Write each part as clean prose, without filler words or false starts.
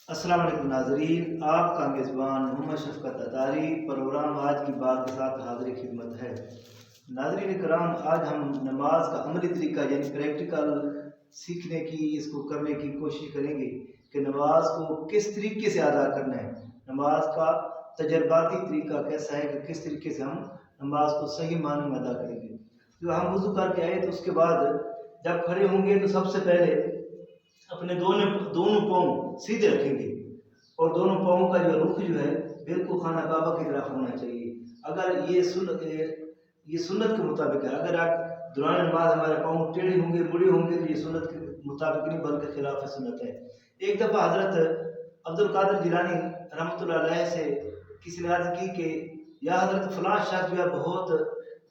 السلام علیکم ناظرین، آپ کا میزبان محمد شفقت اتاری پروگرام آج کی بات کے ساتھ حاضر خدمت ہے۔ ناظرین کرام، آج ہم نماز کا عملی طریقہ یعنی پریکٹیکل سیکھنے کی، اس کو کرنے کی کوشش کریں گے کہ نماز کو کس طریقے سے ادا کرنا ہے، نماز کا تجرباتی طریقہ کیسا ہے کہ کس طریقے سے ہم نماز کو صحیح معنی میں ادا کریں گے۔ جو ہم وضو کر کے آئے تو اس کے بعد جب کھڑے ہوں گے تو سب سے پہلے اپنے دونوں پاؤں سیدھے رکھیں گے اور دونوں پاؤں کا جو رخ جو ہے بالکل خانہ کعبہ کی طرف ہونا چاہیے۔ اگر یہ سنت کے مطابق ہے، اگر آپ دوران نماز ہمارے پاؤں ٹیڑھے ہوں گے، مڑے ہوں گے تو یہ سنت کے مطابق نہیں بلکہ خلاف سنت ہے۔ ایک دفعہ حضرت عبد القادر جیلانی رحمۃ اللہ علیہ سے کسی نے عرض کی کہ یا حضرت فلاں شخص جو ہے بہت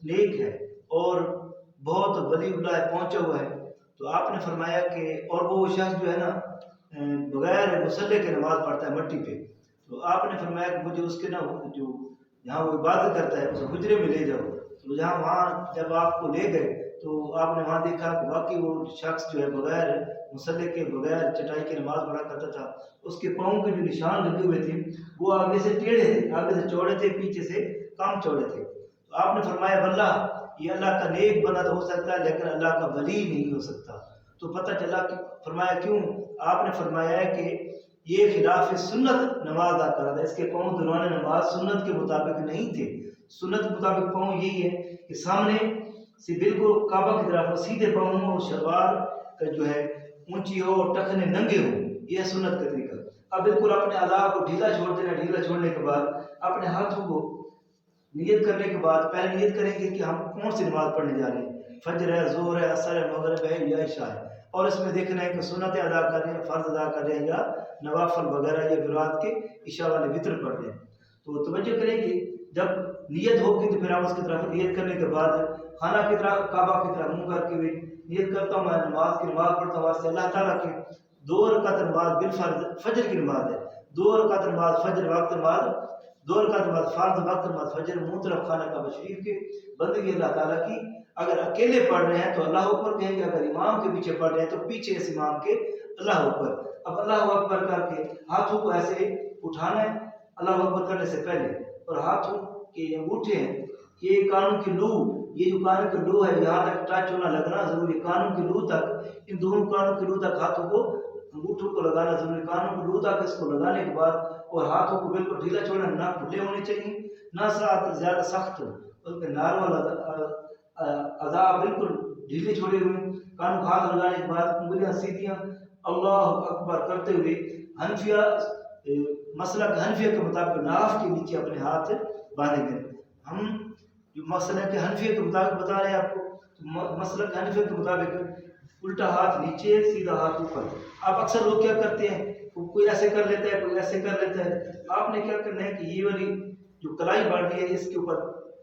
نیک ہے اور بہت ولی اللہ ہے، پہنچا ہوا ہے، تو آپ نے فرمایا کہ اور وہ شخص جو ہے نا بغیر مصلی کے نماز پڑھتا ہے مٹی پہ، تو آپ نے فرمایا کہ مجھے اس کے نا جو جہاں وہ عبادت کرتا ہے اس حجرے میں لے جاؤ۔ تو وہاں جب آپ کو لے گئے تو آپ نے وہاں دیکھا کہ واقعی وہ شخص جو ہے بغیر مصلی کے بغیر چٹائی کی نماز پڑھا کرتا تھا۔ اس کے پاؤں کے جو نشان لگے ہوئے تھے وہ آگے سے ٹیڑھے تھے، آگے سے چوڑے تھے، پیچھے سے کم چوڑے تھے۔ تو آپ نے فرمایا واللہ یہ اللہ کا نیک بندہ تو ہو سکتا ہے لیکن اللہ کا ولی نہیں ہو سکتا۔ تو پتہ چلا کہ فرمایا کیوں؟ آپ نے فرمایا ہے کہ یہ خلاف سنت نماز ادا کر رہا تھا، اس کے پاؤں دوران نماز سنت کے مطابق نہیں تھے۔ سنت کے مطابق پاؤں یہی ہے کہ سامنے سے بالکل کعبہ کی طرف سیدھے پاؤں ہوں اور شلوار کا جو ہے اونچی ہو اور ٹخنے ننگے ہوں، یہ سنت کا طریقہ۔ اب بالکل اپنے اعضاء کو ڈھیلا چھوڑ دینا، ڈھیلا چھوڑنے کے بعد اپنے ہاتھوں کو نیت کرنے کے بعد پہلے نیت کریں گے کہ ہم کون سی نماز پڑھنے جا رہے ہیں، فجر ہے، ظہر ہے، عصر ہے، مغرب ہے یا عشاء ہے، اور اس میں دیکھنا ہے کہ سنتیں ادا کر رہے ہیں، فرض ادا کر رہے ہیں یا نوافل وغیرہ یا برات کے عشاء والے وطر پڑھ رہے ہیں۔ تو توجہ کریں کہ جب نیت ہوگی تو پھر ہم اس کی طرف نیت کرنے کے بعد خانہ کی طرف کعبہ کی طرف منہ کر کے ہوئے نیت کرتا ہوں میں نماز پڑھتا ہوں واسطے اللہ تعالیٰ کے 2 رکعت نماز بالفرض فجر کی نماز ہے، 2 رکعت نماز فجر وقت نماز، 2 رکعت نماز فرض وقت نماز فجر منہ طرف خانہ کعبہ شریف کے بندگی اللہ تعالیٰ کی۔ اگر اکیلے پڑھ رہے ہیں تو اللہ اکبر کہیں گے، اگر امام کے پیچھے پڑھ رہے ہیں تو پیچھے اس امام کے اللہ اکبر۔ اب اللہ اکبر کر کے ہاتھوں کو ایسے اٹھانا ہے اللہ اکبر کرنے سے پہلے، اور ہاتھوں کے انگوٹھے ہیں یہ کانوں کی لو، یہ جو کانوں کی لو ہے یہاں تک ٹچ ہونا لگنا ضروری، کانوں کی لو تک، ان دونوں کانوں کی لو تک ہاتھوں کو انگوٹھوں کو لگانا ضروری، کانوں کی لو تک اس کو لگانے کے بعد اور ہاتھوں کو بالکل ڈھیلا چھوڑنا، نہ کھلے ہونے چاہیے نہ ساتھ زیادہ سخت ہو، بلکہ نارمل اعضاء بالکل ڈھیلے چھوڑے ہوئے، کانوں کو ہاتھ لگانے کے بعد انگلیاں سیدھیاں اللہ اکبر کرتے ہوئے حنفیہ مسلک حنفیہ کے مطابق ناف کے نیچے اپنے ہاتھ باندھیں گے۔ ہم جو مسلک حنفیہ کے مطابق بتا رہے ہیں آپ کو، مسلک حنفیہ کے مطابق الٹا ہاتھ نیچے سیدھا ہاتھ اوپر۔ اب اکثر لوگ کیا کرتے ہیں، کوئی ایسے کر لیتا ہے کوئی ایسے کر لیتا ہے، آپ نے کیا کرنا ہے کہ یہ والی جو کلائی بڑھ رہی ہے اس کے اوپر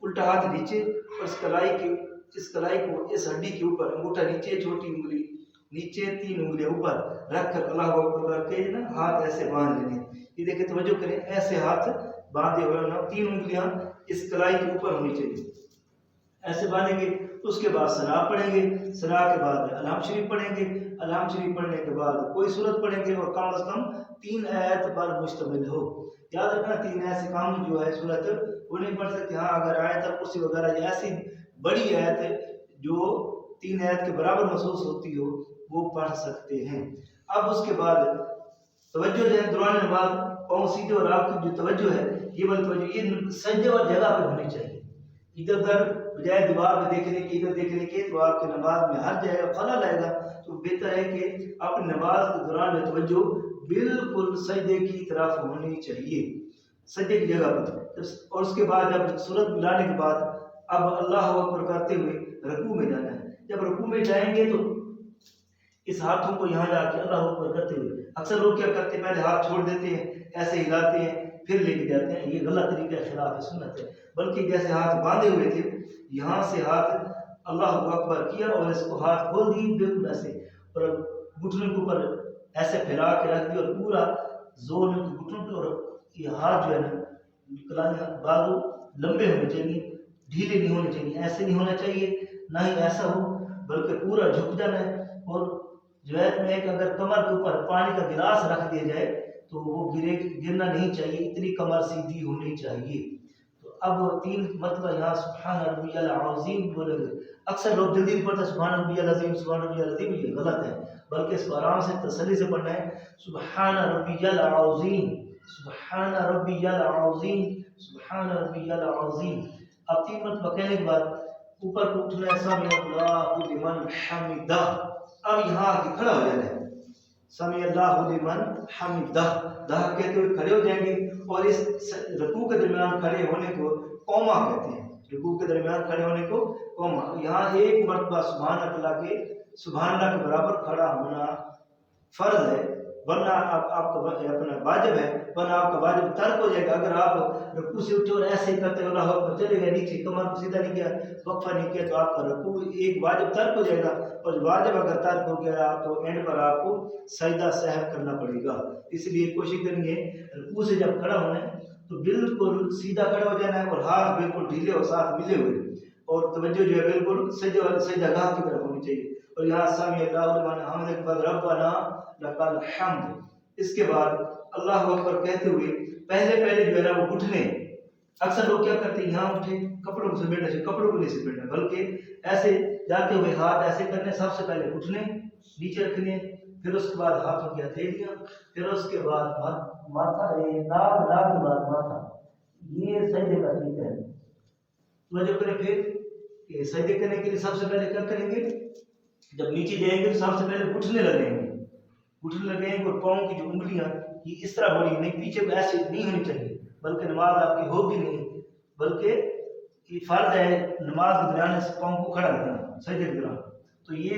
الٹا ہاتھ نیچے اور اس کلائی کو اس ہڈی کے اوپر انگوٹھا نیچے، چھوٹی انگلی نیچے، 3 انگلیاں اوپر رکھ کر اللہ اکبر کر کے نا ہاتھ ایسے باندھ لینے۔ یہ دیکھیں توجہ کریں، ایسے ہاتھ باندھے ہوئے ہونا، 3 انگلیاں اس کلائی کے اوپر ہونی چاہیے، ایسے باندھیں گے۔ اس کے بعد ثنا پڑھیں گے، ثنا کے بعد الحمد شریف پڑھیں گے، الحمد شریف پڑھنے کے بعد کوئی سورت پڑھیں گے اور کم از کم 3 آیت پر مشتمل ہو۔ یاد رکھنا 3 آیت سے کم جو ہے سورت وہ نہیں پڑھ سکتے۔ ہاں اگر آیت کرسی وغیرہ یا ایسی بڑی آیت جو 3 آیت کے برابر محسوس ہوتی ہو وہ پڑھ سکتے ہیں۔ اب اس کے بعد توجہ جو ہے دوران نماز پاؤں سیدھے اور آپ کی جو توجہ ہے یہ والی توجہ یہ سجدے اور جگہ پہ ہونی چاہیے، ادھر ادھر بجائے دیوار پہ دیکھنے کی، ادھر دیکھنے کے، تو آپ کی نماز میں ہر جگہ خلل آئے گا۔ تو بہتر ہے کہ اپنی نماز کے دوران جو توجہ بالکل سجدے کی طرف ہونی چاہیے، سجدے کی جگہ پر۔ اور اس کے بعد جب سورت ملانے کے بعد اب اللہ اکبر کرتے ہوئے رکوع میں جانا ہے۔ جب رکوع میں جائیں گے تو اس ہاتھوں کو یہاں جا کے اللہ اکبر کرتے ہوئے، اکثر لوگ کیا کرتے ہیں پہلے ہاتھ چھوڑ دیتے ہیں، ایسے ہلاتے ہیں پھر لے کے جاتے ہیں، یہ غلط طریقہ خلاف سنت ہے۔ بلکہ جیسے ہاتھ باندھے ہوئے تھے یہاں سے ہاتھ اللہ اکبر کیا اور اس کو ہاتھ کھول دی بالکل ایسے، اور گھٹنوں کے اوپر ایسے پھیلا کے رکھ دیا اور پورا زور گھٹنوں پہ، اور یہ ہاتھ جو ہے نا کلاں بازو لمبے ہونے چاہیے، ڈھیلے نہیں ہونے چاہیے، ایسے نہیں ہونا چاہیے نہ ہی ایسا ہو، بلکہ پورا جھک جانا ہے اور روایت میں ہے کہ اگر کمر کے اوپر پانی کا گلاس رکھ دیا جائے تو وہ گرنا نہیں چاہیے، اتنی کمر سیدھی ہونی چاہیے۔ تو اب 3 مرتبہ یہاں سبحان ربی العظیم بولے گے۔ اکثر لوگ جلدی نہیں پڑھتے سبحان ربی العظیم سبحان ربی العظیم، یہ غلط ہے، بلکہ اس کو آرام سے تسلی سے پڑھنا ہے، سبحان ربی العظیم سبحان ربی العظیم سبحان ربی العظیم۔ اب 3 مرتبہ کہنے کے بعد اوپر کو اٹھنا ہے، سمیع اللہ لمن حمدہ۔ اب یہاں آ کے کھڑا ہو جانا ہے، سمیع اللہ لمن حمدہ، دہ کہتے ہوئے کھڑے ہو جائیں گے، اور اس رکوع کے درمیان کھڑے ہونے کو قوما کہتے ہیں، رکوع کے درمیان کھڑے ہونے کو قوما۔ یہاں 1 مرتبہ سبحان اللہ کے برابر کھڑا ہونا فرض ہے، ورنہ آپ کا اپنا واجب ہے، ورنہ آپ کا واجب ترک ہو جائے گا۔ اگر آپ رکوع سے اٹھے اور ایسے ہی کرتے اللہ اکبر چلے گئے نیچے، کمر کو سیدھا نہیں کیا، وقفہ نہیں کیا، تو آپ کا رکوع ایک واجب ترک ہو جائے گا، اور واجب اگر ترک ہو گیا تو اینڈ پر آپ کو سجدہ سہو کرنا پڑے گا۔ اس لیے کوشش کریں گے رکوع سے جب کھڑا ہونا ہے تو بالکل سیدھا کھڑا ہو جانا ہے، اور ہاتھ بالکل ڈھیلے اور ساتھ ملے ہوئے، اور توجہ جو ہے بالکل سجدہ گاہ کی طرف ہونی چاہیے۔ اور یہاں سمیع اللہ لمن حمدہ کے بعد ربنا لک الحمد، اس کے بعد اللہ اکبر کہتے ہوئے پہلے جو ہے نا وہ گھٹنے، اکثر لوگ کیا کرتے ہیں یہاں اٹھے کپڑوں کو سمیٹنا چاہیے، کپڑوں کو نہیں سمیٹنا، بلکہ ایسے جاتے ہوئے ہاتھ ایسے کرنے، سب سے پہلے گھٹنے نیچے رکھنے، پھر اس کے بعد ہاتھوں کی ہتھیلیاں، پھر اس کے بعد ماتھا، ناک کے بعد ماتھا، یہ سجدے کا طریقہ ہے۔ توجہ کریں پھر کہ سجدے کرنے کے لیے سب سے پہلے کیا کریں گے، جب نیچے جائیں گے تو سب سے پہلے گھٹنے لگیں گے، گھٹنے لگیں گے، اور پاؤں کی جو انگلیاں یہ اس طرح ہونی نہیں، پیچھے کو ایسے نہیں ہونی چاہیے، بلکہ نماز آپ کی ہوگی نہیں، بلکہ یہ فرض ہے نماز کے دوران پاؤں کو کھڑا رکھنا سجدے کے دوران۔ تو یہ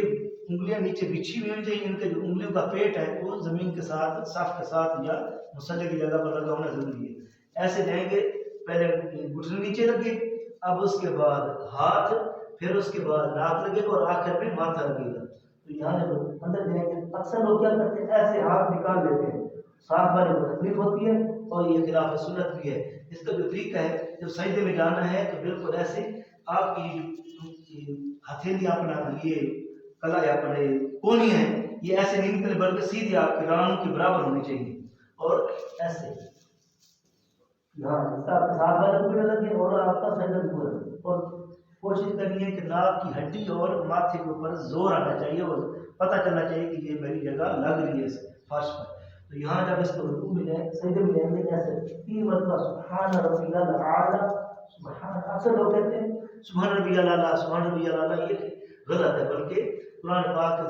انگلیاں نیچے بچھی ہوئی ہونی چاہیے، ان کے جو انگلیوں کا پیٹ ہے وہ زمین کے ساتھ، صف کے ساتھ یا مصلی کی جگہ پر لگا ہونا ضروری ہے۔ ایسے جائیں گے، پہلے گھٹنے نیچے رکھے، اب اس کے بعد ہاتھ، پھر اس کے بعد ناک لگے گا، اور آخر میں ماتھا لگے گا۔ تو یہاں جب اندر جائیں گے اکثر لوگ کیا کرتے ہیں ایسے ہاتھ نکال لیتے ہیں، ساتھ والے کو تکلیف ہوتی ہے، اور یہ خلاف سنت بھی ہے۔ اس کا جو طریقہ ہے جب سجدے میں جانا ہے تو بالکل ایسے آپ کی ہتھیلیاں اپنا یہ کلا یا اپنے کونی ہے یہ ایسے نہیں نکلے، بلکہ سیدھی آپ کے رانوں کے برابر ہونی چاہیے، اور ایسے ساتھ والے کو بھی لگے، اور آپ کا سجدہ بھی پورا، اور کوشش کرنی ہے کہ ناک کی ہڈی اور ماتھے کے اوپر زور آنا چاہیے، اور پتہ چلنا چاہیے کہ یہ میری جگہ لگ رہی ہے اس فرش پر۔ تو یہاں جب اس کو رکوع میں جائیں، سجدے میں جائیں گے، جیسے 3 مرتبہ سبحان ربی الاعلیٰ، سبحان، اکثر لوگ کہتے ہیں سبحان ربی الاعلیٰ سبحان ربی الاعلیٰ، یہ غلط ہے، بلکہ قرآن پاک کے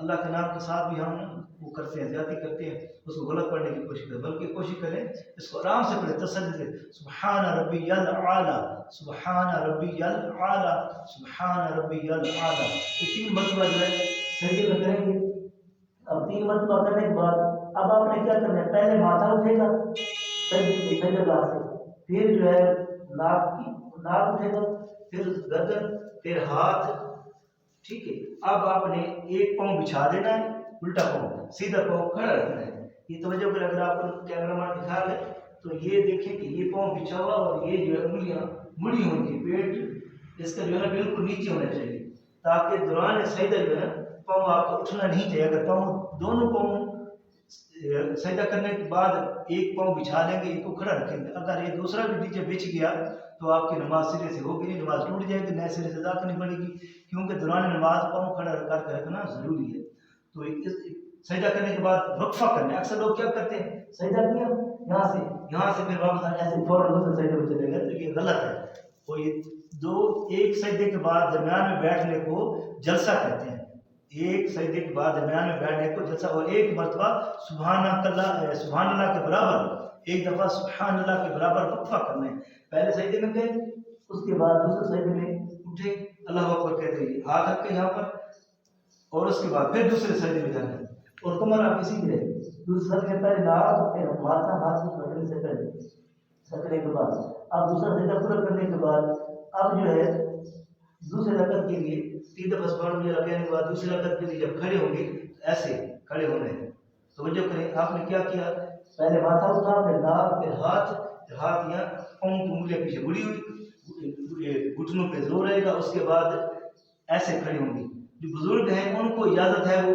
اللہ کے نام کے ساتھ بھی ہم وہ کرتے ہیں، زیادتی کرتے ہیں، اس کو غلط پڑھنے کی کوشش کریں، بلکہ کوشش کریں اس کو آرام سے پڑھیں، تسلی سے، سبحان ربی الاعلیٰ سبحان ربی الاعلیٰ سبحان ربی الاعلیٰ، یہ 3 مرتبہ جو ہے سجدے میں کریں گے۔ اب 3 مرتبہ کرنے کے بعد اب آپ نے کیا کرنا ہے، پہلے ماتھا اٹھے گا سجدے گاہ سے، پھر جو ہے ناک اٹھے گا، پھر گردن، پھر ہاتھ، ٹھیک ہے۔ اب آپ نے ایک پاؤں بچھا دینا ہے، الٹا پاؤں، سیدھا پاؤں کھڑا رکھنا ہے۔ یہ توجہ کریں، اگر آپ کیمرہ مین دکھا لیں تو یہ دیکھیں کہ یہ پاؤں بچھا ہوا، اور یہ جو ہے انگلیاں مڑی ہونی، پیٹ اس کا جو ہے نا بالکل نیچے ہونا چاہیے، تاکہ دوران سجدہ جو ہے پاؤں آپ کو اٹھنا نہیں چاہیے۔ اگر دونوں پاؤں سجدہ کرنے کے بعد ایک پاؤں بچھا لیں گے، ایک کو کھڑا رکھیں گے، اگر یہ دوسرا بھی نیچے بچھ گیا تو آپ کی نماز سرے سے ہوگی نہیں، نماز ٹوٹ جائے گی، نئے سرے سے ادا کرنی پڑے گی، کیونکہ دوران نماز پاؤں کھڑا کر کے رکھنا ضروری ہے۔ تو سجدہ کرنے کے بعد وقفہ کرنا ہے، اکثر لوگ کیا کرتے ہیں سجدہ کیا یہاں سے پھر واپس ایسے فوراً دوسرے سجدے میں چلے گئے، تو یہ غلط ہے۔ تو یہ ایک سجدے کے بعد درمیان میں بیٹھنے کو جلسہ کہتے ہیں، ایک سجدے کے بعد درمیان میں بیٹھنے کو جلسہ، اور ایک مرتبہ سبحان اللہ کے برابر، ایک دفعہ سبحان اللہ کے برابر وقفہ کرنا ہے۔ پہلے سجدے میں گئے، اس کے بعد دوسرے سجدے میں اٹھے، اللہ اکبر کہتے ہیں، ہاتھ رکھ کے یہاں پر، اور اس کے بعد پھر دوسرے سجدے میں جانا ہے، اور کمر آپ اسی میں رہے، دوسرے سجدے میں پہلے ناک، پھر ماتھا، ہاتھ کو پکڑنے سے پہلے سجدے کے بعد، اب دوسرا سجدہ پورا کرنے کے بعد اب جو ہے دوسرے رکعت کے لیے 3 دفعہ سبحان اللہ کہنے کے بعد دوسری رکعت کے لیے جب کھڑے ہوں گے ایسے کھڑے ہونے ہیں۔ توجہ کریں، آپ نے کیا کیا، پہلے ماتھا اٹھا، پھر ناک، پھر ہاتھ یا پاؤں کی انگلیاں پیچھے مڑی ہوئی، گھٹنوں پہ زور رہے گا، اس کے بعد ایسے کھڑے ہوں گے۔ جو بزرگ ہیں ان کو اجازت ہے وہ